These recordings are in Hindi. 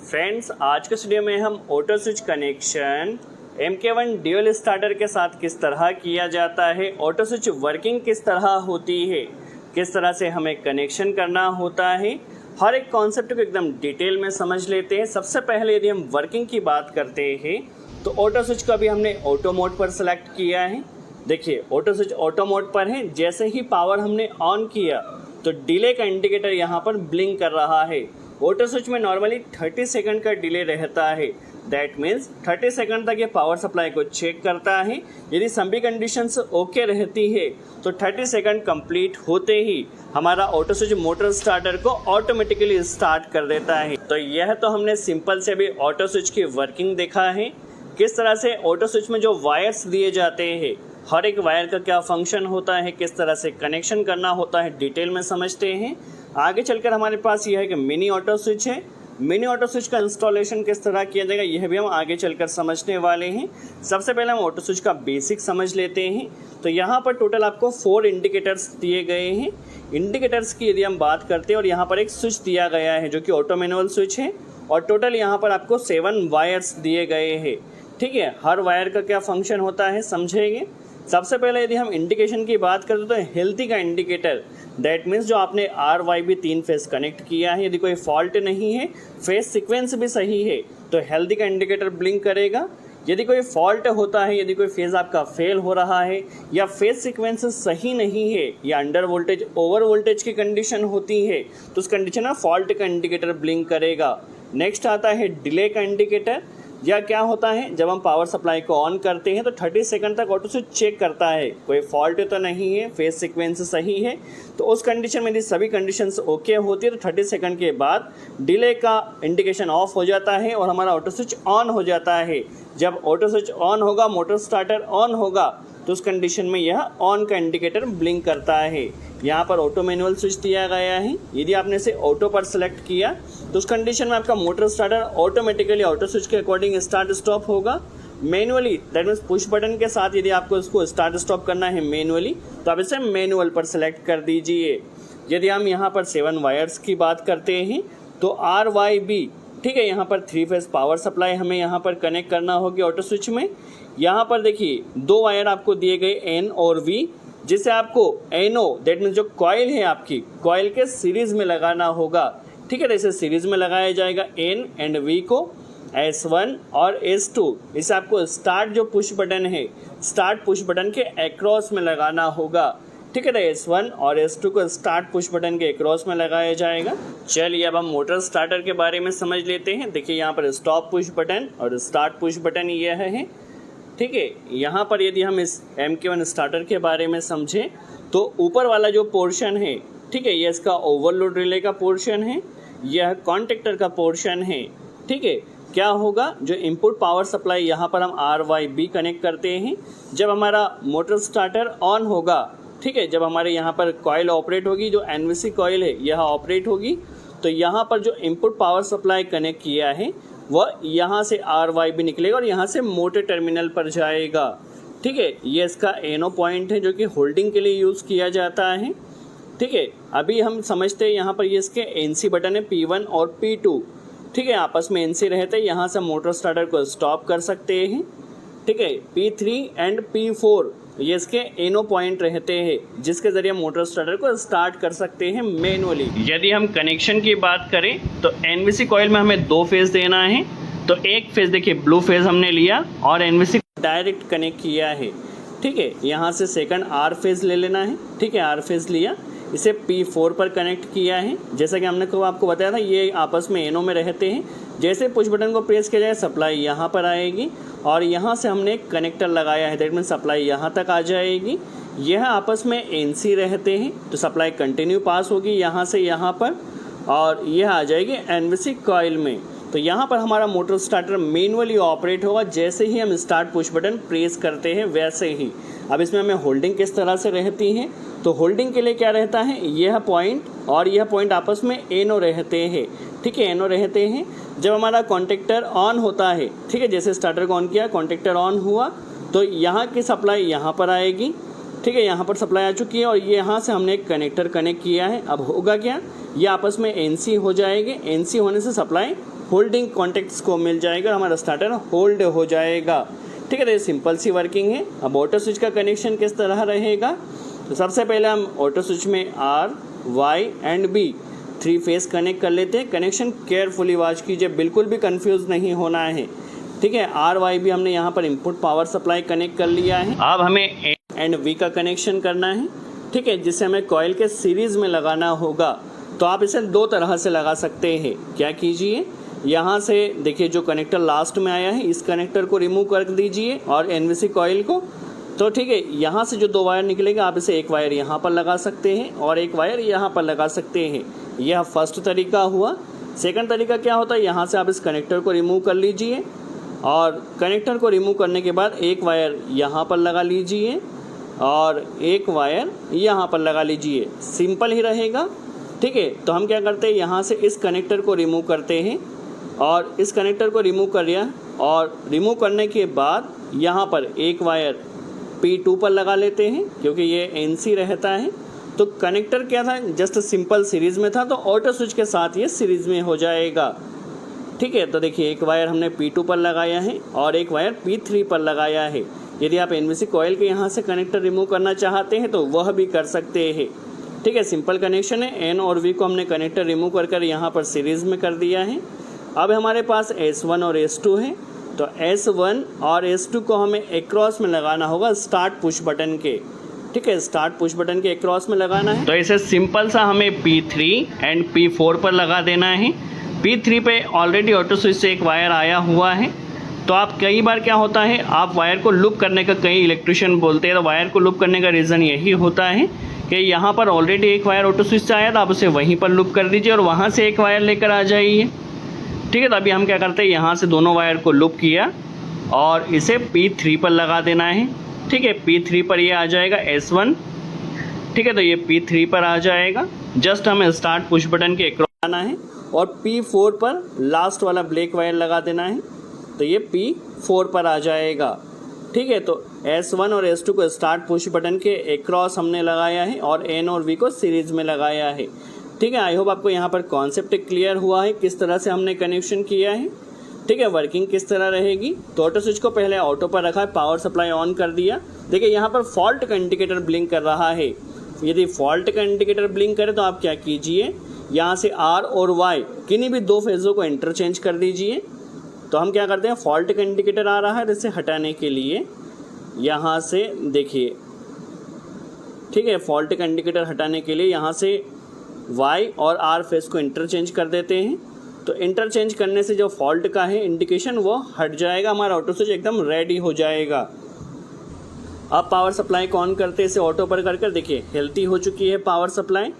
फ्रेंड्स, आज के वीडियो में हम auto switch connection MK1 dual starter के साथ किस तरह किया जाता है, ऑटो स्विच वर्किंग किस तरह होती है, किस तरह से हमें कनेक्शन करना होता है, हर एक कॉन्सेप्ट को एकदम डिटेल में समझ लेते हैं। सबसे पहले यदि हम वर्किंग की बात करते हैं तो ऑटो स्विच को अभी हमने ऑटो मोड पर सेलेक्ट किया है। देखिए, ऑटो स्विच ऑटो मोड पर है। जैसे ही पावर हमने ऑन किया तो डिले का इंडिकेटर यहाँ पर ब्लिंक कर रहा है। ऑटो स्विच में नॉर्मली 30 सेकंड का डिले रहता है। दैट मीन्स 30 सेकंड तक ये पावर सप्लाई को चेक करता है। यदि सभी कंडीशंस ओके रहती है तो 30 सेकंड कंप्लीट होते ही हमारा ऑटो स्विच मोटर स्टार्टर को ऑटोमेटिकली स्टार्ट कर देता है। तो यह तो हमने सिंपल से भी ऑटो स्विच की वर्किंग देखा है, किस तरह से ऑटो स्विच में जो वायर्स दिए जाते हैं, हर एक वायर का क्या फंक्शन होता है, किस तरह से कनेक्शन करना होता है, डिटेल में समझते हैं। आगे चलकर हमारे पास यह है कि मिनी ऑटो स्विच है। मिनी ऑटो स्विच का इंस्टॉलेशन किस तरह किया जाएगा यह भी हम आगे चलकर समझने वाले हैं। सबसे पहले हम ऑटो स्विच का बेसिक समझ लेते हैं। तो यहाँ पर टोटल आपको 4 इंडिकेटर्स दिए गए हैं। इंडिकेटर्स की यदि हम बात करते हैं और यहाँ पर एक स्विच दिया गया है जो कि ऑटो मैनुअल स्विच है, और टोटल यहाँ पर आपको 7 वायर्स दिए गए हैं। ठीक है, हर वायर का क्या फंक्शन होता है समझेंगे। सबसे पहले यदि हम इंडिकेशन की बात करते तो हेल्थी का इंडिकेटर, दैट मीन्स जो आपने RYB 3 फेस कनेक्ट किया है, यदि कोई फॉल्ट नहीं है, फेस सीक्वेंस भी सही है तो हेल्थी का इंडिकेटर ब्लिंक करेगा। यदि कोई फॉल्ट होता है, यदि कोई फेज आपका फेल हो रहा है या फेज सीक्वेंस सही नहीं है या अंडर वोल्टेज ओवर वोल्टेज की कंडीशन होती है तो उस कंडीशन में फॉल्ट का इंडिकेटर ब्लिंक करेगा। नेक्स्ट आता है डिले का इंडिकेटर। या क्या होता है, जब हम पावर सप्लाई को ऑन करते हैं तो 30 सेकंड तक ऑटो स्विच चेक करता है कोई फॉल्ट तो नहीं है, फेज सीक्वेंस सही है। तो उस कंडीशन में यदि सभी कंडीशंस ओके होती है तो 30 सेकंड के बाद डिले का इंडिकेशन ऑफ हो जाता है और हमारा ऑटो स्विच ऑन हो जाता है। जब ऑटो स्विच ऑन होगा, मोटर स्टार्टर ऑन होगा, तो उस कंडीशन में यह ऑन का इंडिकेटर ब्लिंक करता है। यहाँ पर ऑटो मैनुअल स्विच दिया गया है। यदि आपने इसे ऑटो पर सेलेक्ट किया तो उस कंडीशन में आपका motor starter automatically auto switch के अकॉर्डिंग स्टार्ट स्टॉप होगा। Manually, that means push button के साथ यदि आपको इसको स्टार्ट स्टॉप करना है मैनुअली, तो आप इसे मैनुअल पर सेलेक्ट कर दीजिए। यदि हम यहाँ पर 7 वायर्स की बात करते हैं तो RYB, ठीक है, यहाँ पर 3 फेज पावर सप्लाई हमें यहाँ पर कनेक्ट करना होगी ऑटो स्विच में। यहाँ पर देखिए 2 वायर आपको दिए गए N और V, जिसे आपको NO, दैट मीन्स जो कॉइल है आपकी कॉइल के सीरीज में लगाना होगा। ठीक है, जैसे सीरीज में लगाया जाएगा N एंड V को, S1 और S2। इसे आपको स्टार्ट जो पुश बटन है, स्टार्ट पुश बटन के अक्रॉस में लगाना होगा। ठीक है, तो S1 और S2 को स्टार्ट पुश बटन के अक्रॉस में लगाया जाएगा। चलिए अब हम मोटर स्टार्टर के बारे में समझ लेते हैं। देखिए, यहाँ पर स्टॉप पुश बटन और स्टार्ट पुश बटन यह है। ठीक है, यहाँ पर यदि हम इस MK1 स्टार्टर के बारे में समझें तो ऊपर वाला जो पोर्शन है, ठीक है, ये इसका ओवरलोड रिले का पोर्शन है, यह कॉन्टेक्टर का पोर्शन है। ठीक है, क्या होगा, जो इनपुट पावर सप्लाई यहाँ पर हम RYB कनेक्ट करते हैं, जब हमारा मोटर स्टार्टर ऑन होगा, ठीक है, जब हमारे यहाँ पर कॉइल ऑपरेट होगी, जो NVC कॉइल है यह ऑपरेट होगी, तो यहाँ पर जो इनपुट पावर सप्लाई कनेक्ट किया है वह यहाँ से RYB निकलेगा और यहाँ से मोटर टर्मिनल पर जाएगा। ठीक है, ये इसका NO पॉइंट है जो कि होल्डिंग के लिए यूज़ किया जाता है। ठीक है, अभी हम समझते हैं यहाँ पर ये इसके NC बटन है P1 और P2। ठीक है, आपस में NC रहते हैं, यहाँ से मोटर स्टार्टर को स्टॉप कर सकते हैं। ठीक है, P3 एंड P4 ये इसके NO पॉइंट रहते हैं जिसके ज़रिए मोटर स्टार्टर को स्टार्ट कर सकते हैं मैनुअली। यदि हम कनेक्शन की बात करें तो NVC कॉइल में हमें 2 फेज़ देना है। तो एक फेज़ देखिए ब्लू फेज़ हमने लिया और NVC डायरेक्ट कनेक्ट किया है। ठीक है, यहाँ से सेकंड R फेज़ ले लेना है। ठीक है, R फेज़ लिया, इसे P4 पर कनेक्ट किया है। जैसा कि हमने आपको बताया था, ये आपस में NO में रहते हैं। जैसे पुश बटन को प्रेस किया जाए सप्लाई यहाँ पर आएगी और यहाँ से हमने एक कनेक्टर लगाया है, दैट मीन्स सप्लाई यहाँ तक आ जाएगी। यह आपस में NC रहते हैं तो सप्लाई कंटिन्यू पास होगी यहाँ से यहाँ पर, और यह आ जाएगी NVC कॉइल में। तो यहाँ पर हमारा मोटर स्टार्टर मैनुअली ऑपरेट होगा। जैसे ही हम स्टार्ट पुश बटन प्रेस करते हैं वैसे ही। अब इसमें हमें होल्डिंग किस तरह से रहती है, तो होल्डिंग के लिए क्या रहता है, यह पॉइंट और यह पॉइंट आपस में NO रहते हैं। ठीक है, NO रहते हैं जब हमारा कॉन्टेक्टर ऑन होता है। ठीक है, जैसे स्टार्टर को ऑन किया, कॉन्टेक्टर ऑन हुआ तो यहाँ की सप्लाई यहाँ पर आएगी। ठीक है, यहाँ पर सप्लाई आ चुकी है और ये यहाँ से हमने एक कनेक्टर कनेक्ट किया है। अब होगा क्या, ये आपस में NC हो जाएंगे। NC होने से सप्लाई होल्डिंग कॉन्टेक्ट्स को मिल जाएगा, हमारा स्टार्टर होल्ड हो जाएगा। ठीक है, तो ये सिंपल सी वर्किंग है। अब ऑटो स्विच का कनेक्शन किस तरह रहेगा, तो सबसे पहले हम ऑटो स्विच में R, Y and B 3 face connect कर लेते हैं। कनेक्शन केयरफुली वॉच कीजिए, बिल्कुल भी कंफ्यूज नहीं होना है। ठीक है, R, Y भी हमने यहाँ पर इनपुट पावर सप्लाई कनेक्ट कर लिया है। अब हमें A एंड V का कनेक्शन करना है। ठीक है, जिससे हमें कॉइल के सीरीज में लगाना होगा। तो आप इसे 2 तरह से लगा सकते हैं। क्या कीजिए, यहाँ से देखिए जो कनेक्टर लास्ट में आया है, इस कनेक्टर को रिमूव कर दीजिए और एनवीसी कॉइल को। तो ठीक है, यहाँ से जो 2 वायर निकलेगा, आप इसे एक वायर यहाँ पर लगा सकते हैं और एक वायर यहाँ पर लगा सकते हैं। यह फर्स्ट तरीका हुआ। सेकंड तरीका क्या होता है, यहाँ से आप इस कनेक्टर को रिमूव कर लीजिए और कनेक्टर को रिमूव करने के बाद एक वायर यहाँ पर लगा लीजिए और एक वायर यहाँ पर लगा लीजिए। सिंपल ही रहेगा। ठीक है, तो हम क्या करते हैं, यहाँ से इस कनेक्टर को रिमूव करते हैं और इस कनेक्टर को रिमूव कर लिया और रिमूव करने के बाद यहाँ पर एक वायर P2 पर लगा लेते हैं, क्योंकि ये NC रहता है। तो कनेक्टर क्या था, जस्ट सिंपल सीरीज़ में था, तो ऑटो स्विच के साथ ये सीरीज़ में हो जाएगा। ठीक है, तो देखिए एक वायर हमने P2 पर लगाया है और एक वायर P3 पर लगाया है। यदि आप एनवीसी कॉइल के यहाँ से कनेक्टर रिमूव करना चाहते हैं तो वह भी कर सकते हैं। ठीक है, सिंपल कनेक्शन है। N और V को हमने कनेक्टर रिमूव कर यहाँ पर सीरीज़ में कर दिया है। अब हमारे पास S1 और S2 है, तो S1 और S2 को हमें एक्रॉस में लगाना होगा स्टार्ट पुश बटन के। ठीक है, स्टार्ट पुश बटन के एक्रॉस में लगाना है। तो इसे सिंपल सा हमें P3 एंड P4 पर लगा देना है। P3 पे ऑलरेडी ऑटो स्विच से एक वायर आया हुआ है। तो आप कई बार क्या होता है, आप वायर को लूप करने का, कई इलेक्ट्रिशियन बोलते हैं, तो वायर को लूप करने का रीज़न यही होता है कि यहाँ पर ऑलरेडी एक वायर ऑटो स्विच से आया था, आप उसे वहीं पर लूप कर दीजिए और वहाँ से एक वायर लेकर आ जाइए। ठीक है, तो अभी हम क्या करते हैं, यहाँ से दोनों वायर को लूप किया और इसे P3 पर लगा देना है। ठीक है, P3 पर ये आ जाएगा S1। ठीक है, तो ये P3 पर आ जाएगा। जस्ट हमें स्टार्ट पुश बटन के अक्रॉस आना है और P4 पर लास्ट वाला ब्लैक वायर लगा देना है, तो ये P4 पर आ जाएगा। ठीक है, तो S1 और S2 को स्टार्ट पुश बटन के अक्रॉस हमने लगाया है और N और V को सीरीज में लगाया है। ठीक है, आई होप आपको यहाँ पर कॉन्सेप्ट क्लियर हुआ है, किस तरह से हमने कनेक्शन किया है। ठीक है, वर्किंग किस तरह रहेगी। तो ऑटो स्विच को पहले ऑटो पर रखा है, पावर सप्लाई ऑन कर दिया। देखिए यहाँ पर फॉल्ट का इंडिकेटर ब्लिंक कर रहा है। यदि फॉल्ट का इंडिकेटर ब्लिंक करे तो आप क्या कीजिए, यहाँ से R और Y किन्हीं भी 2 फेज़ों को इंटरचेंज कर दीजिए। तो हम क्या करते हैं, फॉल्ट का इंडिकेटर आ रहा है, इसे हटाने के लिए यहाँ से देखिए। ठीक है, फॉल्ट का इंडिकेटर हटाने के लिए यहाँ से Y और R फेस को इंटरचेंज कर देते हैं। तो इंटरचेंज करने से जो फॉल्ट का है इंडिकेशन वो हट जाएगा, हमारा ऑटो स्विच एकदम रेडी हो जाएगा। अब पावर सप्लाई को ऑन करते इसे ऑटो पर कर देखिए हेल्थी हो चुकी है पावर सप्लाई।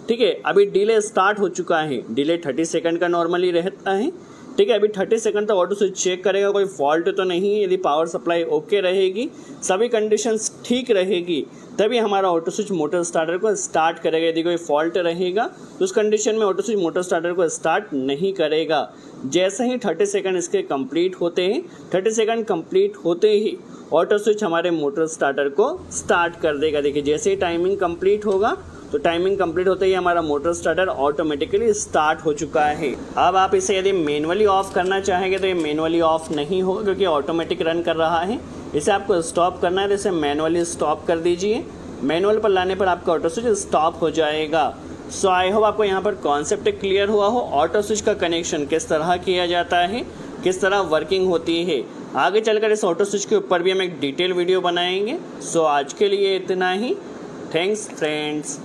ठीक है, अभी डिले स्टार्ट हो चुका है। डिले 30 सेकंड का नॉर्मली रहता है। ठीक है, अभी 30 सेकंड तक ऑटो स्विच चेक करेगा कोई फॉल्ट तो नहीं है। यदि पावर सप्लाई ओके रहेगी, सभी कंडीशंस ठीक रहेगी, तभी हमारा ऑटो स्विच मोटर स्टार्टर को स्टार्ट करेगा। यदि कोई फॉल्ट रहेगा तो उस कंडीशन में ऑटो स्विच मोटर स्टार्टर को स्टार्ट नहीं करेगा। जैसे ही 30 सेकंड इसके कंप्लीट होते हैं, 30 सेकंड कंप्लीट होते ही ऑटो स्विच हमारे मोटर स्टार्टर को स्टार्ट कर देगा। देखिए जैसे ही टाइमिंग कंप्लीट होगा, तो टाइमिंग कंप्लीट होते ही हमारा मोटर स्टार्टर ऑटोमेटिकली स्टार्ट हो चुका है। अब आप इसे यदि मैनुअली ऑफ करना चाहेंगे तो ये मैनुअली ऑफ नहीं होगा, क्योंकि ऑटोमेटिक रन कर रहा है। इसे आपको स्टॉप करना है, तो इसे मैनुअली स्टॉप कर दीजिए। मैनुअल पर लाने पर आपका ऑटो स्विच स्टॉप हो जाएगा। सो आई होप आपको यहाँ पर कॉन्सेप्ट क्लियर हुआ हो, ऑटो स्विच का कनेक्शन किस तरह किया जाता है, किस तरह वर्किंग होती है। आगे चलकर इस ऑटो स्विच के ऊपर भी हम एक डिटेल वीडियो बनाएंगे। सो आज के लिए इतना ही। Thanks friends.